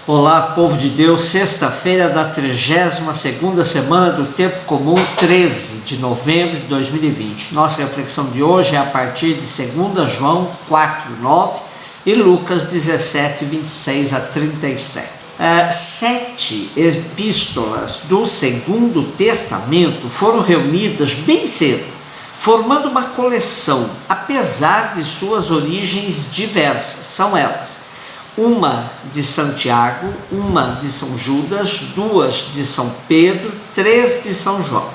Olá, povo de Deus, sexta-feira da 32ª semana do Tempo Comum, 13 de novembro de 2020. Nossa reflexão de hoje é a partir de 2 João 4:9 e Lucas 17:26 a 37. 7 epístolas do Segundo Testamento foram reunidas bem cedo, formando uma coleção, apesar de suas origens diversas. São elas: uma de Santiago, uma de São Judas, 2 de São Pedro, 3 de São João.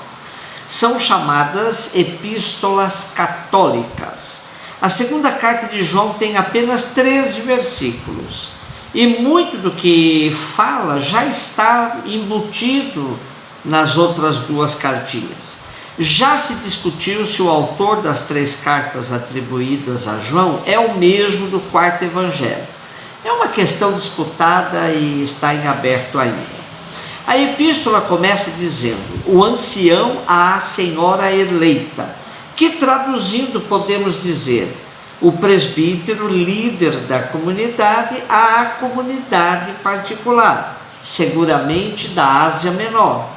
São chamadas epístolas católicas. A segunda carta de João tem apenas 13 versículos, e muito do que fala já está embutido nas outras duas cartinhas. Já se discutiu se o autor das 3 cartas atribuídas a João é o mesmo do quarto evangelho. É uma questão disputada e está em aberto ainda. A epístola começa dizendo: o ancião à senhora eleita, que traduzindo podemos dizer o presbítero, líder da comunidade, à comunidade particular, seguramente da Ásia Menor.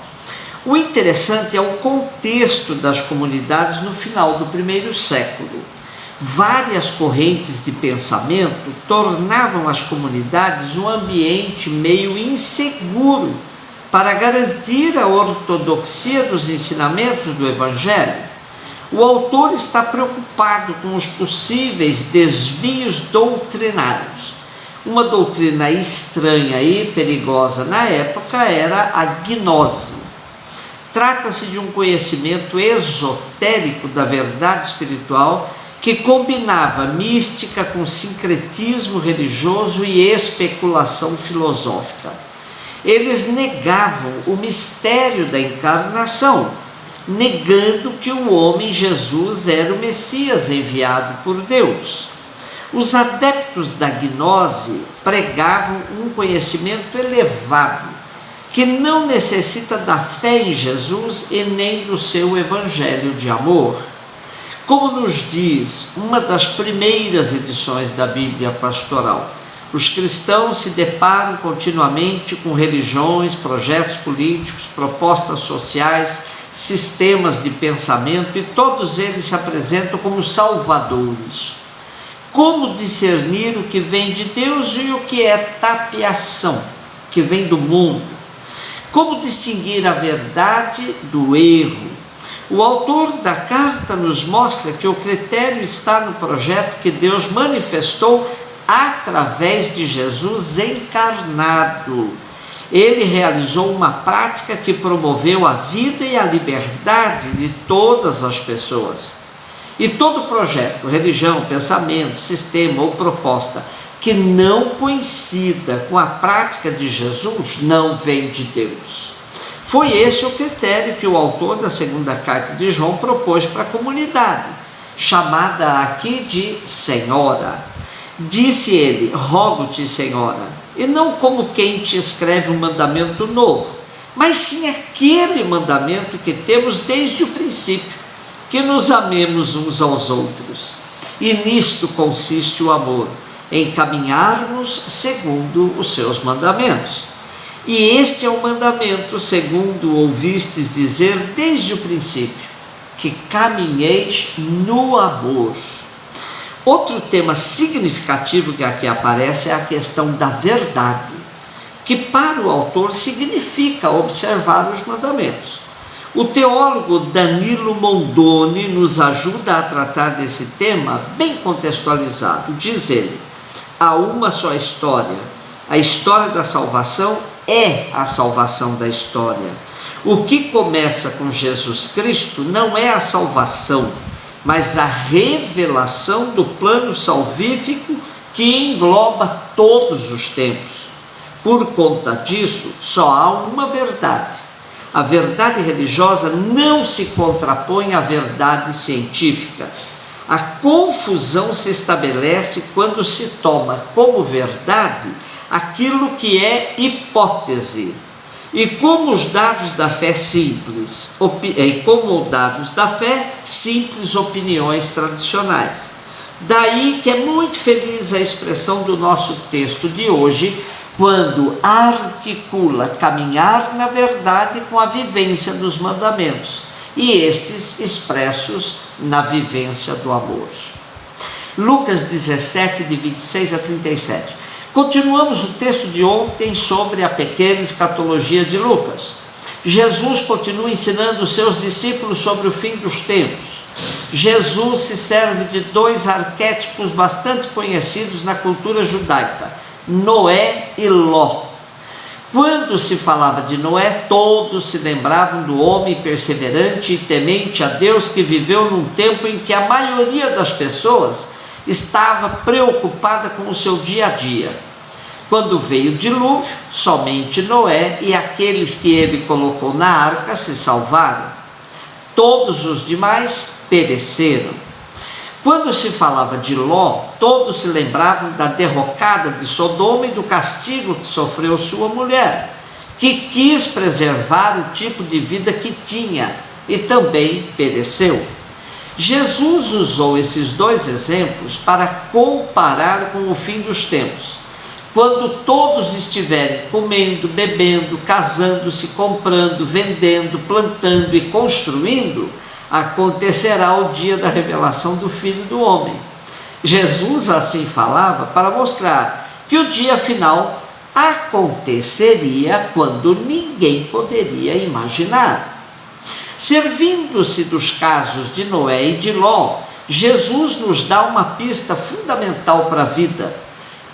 O interessante é o contexto das comunidades no final do primeiro século. Várias correntes de pensamento tornavam as comunidades um ambiente meio inseguro para garantir a ortodoxia dos ensinamentos do Evangelho. O autor está preocupado com os possíveis desvios doutrinários. Uma doutrina estranha e perigosa na época era a gnose. Trata-se de um conhecimento esotérico da verdade espiritual que combinava mística com sincretismo religioso e especulação filosófica. Eles negavam o mistério da encarnação, negando que o homem Jesus era o Messias enviado por Deus. Os adeptos da gnose pregavam um conhecimento elevado, que não necessita da fé em Jesus e nem do seu evangelho de amor. Como nos diz uma das primeiras edições da Bíblia Pastoral, os cristãos se deparam continuamente com religiões, projetos políticos, propostas sociais, sistemas de pensamento, e todos eles se apresentam como salvadores. Como discernir o que vem de Deus e o que é tapiação, que vem do mundo? Como distinguir a verdade do erro? O autor da carta nos mostra que o critério está no projeto que Deus manifestou através de Jesus encarnado. Ele realizou uma prática que promoveu a vida e a liberdade de todas as pessoas. E todo projeto, religião, pensamento, sistema ou proposta que não coincida com a prática de Jesus não vem de Deus. Foi esse o critério que o autor da segunda carta de João propôs para a comunidade, chamada aqui de Senhora. Disse ele: rogo-te, Senhora, e não como quem te escreve um mandamento novo, mas sim aquele mandamento que temos desde o princípio, que nos amemos uns aos outros. E nisto consiste o amor, em caminharmos segundo os seus mandamentos. E este é o mandamento, segundo ouvistes dizer desde o princípio, que caminheis no amor. Outro tema significativo que aqui aparece é a questão da verdade, que para o autor significa observar os mandamentos. O teólogo Danilo Mondoni nos ajuda a tratar desse tema bem contextualizado. Diz ele: há uma só história, a história da salvação é a salvação da história. O que começa com Jesus Cristo não é a salvação, mas a revelação do plano salvífico que engloba todos os tempos. Por conta disso, só há uma verdade. A verdade religiosa não se contrapõe à verdade científica. A confusão se estabelece quando se toma como verdade aquilo que é hipótese, e como os dados da fé simples, opiniões tradicionais. Daí que é muito feliz a expressão do nosso texto de hoje, quando articula caminhar na verdade com a vivência dos mandamentos, e estes expressos na vivência do amor. Lucas 17, de 26 a 37. Continuamos o texto de ontem sobre a pequena escatologia de Lucas. Jesus continua ensinando os seus discípulos sobre o fim dos tempos. Jesus se serve de dois arquétipos bastante conhecidos na cultura judaica: Noé e Ló. Quando se falava de Noé, todos se lembravam do homem perseverante e temente a Deus que viveu num tempo em que a maioria das pessoas estava preocupada com o seu dia a dia. Quando veio o dilúvio, somente Noé e aqueles que ele colocou na arca se salvaram. Todos os demais pereceram. Quando se falava de Ló, todos se lembravam da derrocada de Sodoma e do castigo que sofreu sua mulher, que quis preservar o tipo de vida que tinha e também pereceu. Jesus usou esses dois exemplos para comparar com o fim dos tempos. Quando todos estiverem comendo, bebendo, casando-se, comprando, vendendo, plantando e construindo, acontecerá o dia da revelação do Filho do Homem. Jesus assim falava para mostrar que o dia final aconteceria quando ninguém poderia imaginar. Servindo-se dos casos de Noé e de Ló, Jesus nos dá uma pista fundamental para a vida,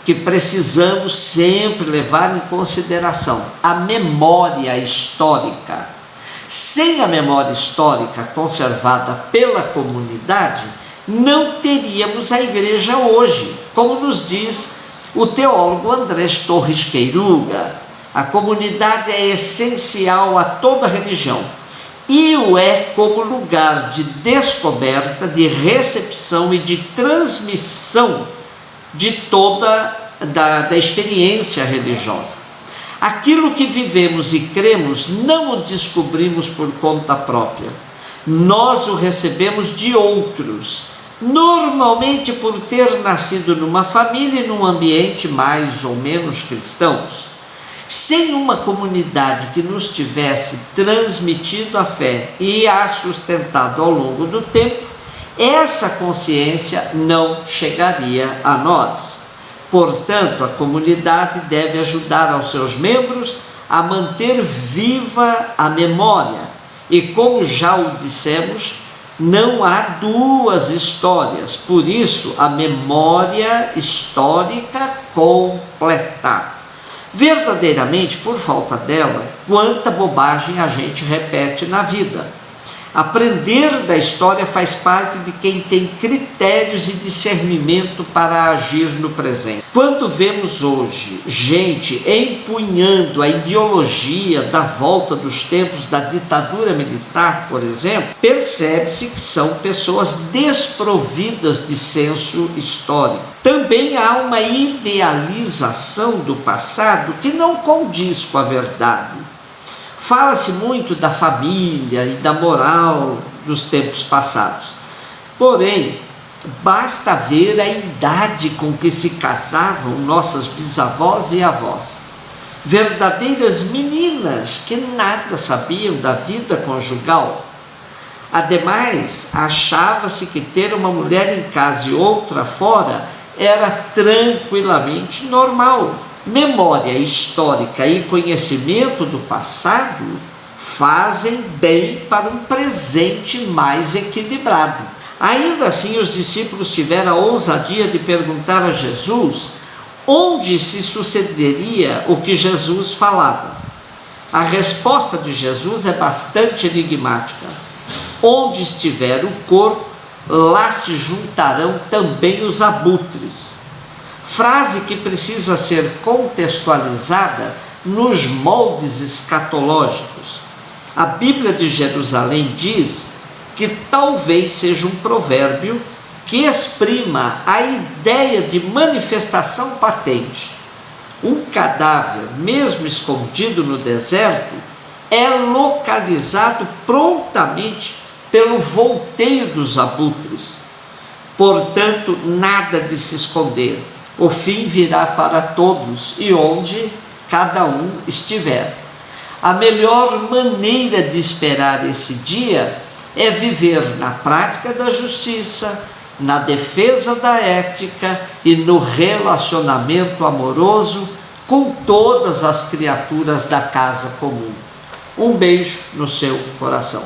que precisamos sempre levar em consideração: a memória histórica. Sem a memória histórica conservada pela comunidade, não teríamos a igreja hoje, como nos diz o teólogo Andrés Torres Queiruga. A comunidade é essencial a toda religião e o é como lugar de descoberta, de recepção e de transmissão de toda da experiência religiosa. Aquilo que vivemos e cremos não o descobrimos por conta própria. Nós o recebemos de outros, normalmente por ter nascido numa família e num ambiente mais ou menos cristãos. Sem uma comunidade que nos tivesse transmitido a fé e a sustentado ao longo do tempo, essa consciência não chegaria a nós. Portanto, a comunidade deve ajudar aos seus membros a manter viva a memória. E como já o dissemos, não há duas histórias, por isso a memória histórica completa. Verdadeiramente, por falta dela, quanta bobagem a gente repete na vida. Aprender da história faz parte de quem tem critérios e discernimento para agir no presente. Quando vemos hoje gente empunhando a ideologia da volta dos tempos da ditadura militar, por exemplo, percebe-se que são pessoas desprovidas de senso histórico. Também há uma idealização do passado que não condiz com a verdade. Fala-se muito da família e da moral dos tempos passados. Porém, basta ver a idade com que se casavam nossas bisavós e avós. Verdadeiras meninas que nada sabiam da vida conjugal. Ademais, achava-se que ter uma mulher em casa e outra fora era tranquilamente normal. Memória histórica e conhecimento do passado fazem bem para um presente mais equilibrado. Ainda assim, os discípulos tiveram a ousadia de perguntar a Jesus onde se sucederia o que Jesus falava. A resposta de Jesus é bastante enigmática. Onde estiver o corpo, lá se juntarão também os abutres. Frase que precisa ser contextualizada nos moldes escatológicos. A Bíblia de Jerusalém diz que talvez seja um provérbio que exprima a ideia de manifestação patente. Um cadáver, mesmo escondido no deserto, é localizado prontamente pelo volteio dos abutres. Portanto, nada de se esconder. O fim virá para todos e onde cada um estiver. A melhor maneira de esperar esse dia é viver na prática da justiça, na defesa da ética e no relacionamento amoroso com todas as criaturas da casa comum. Um beijo no seu coração.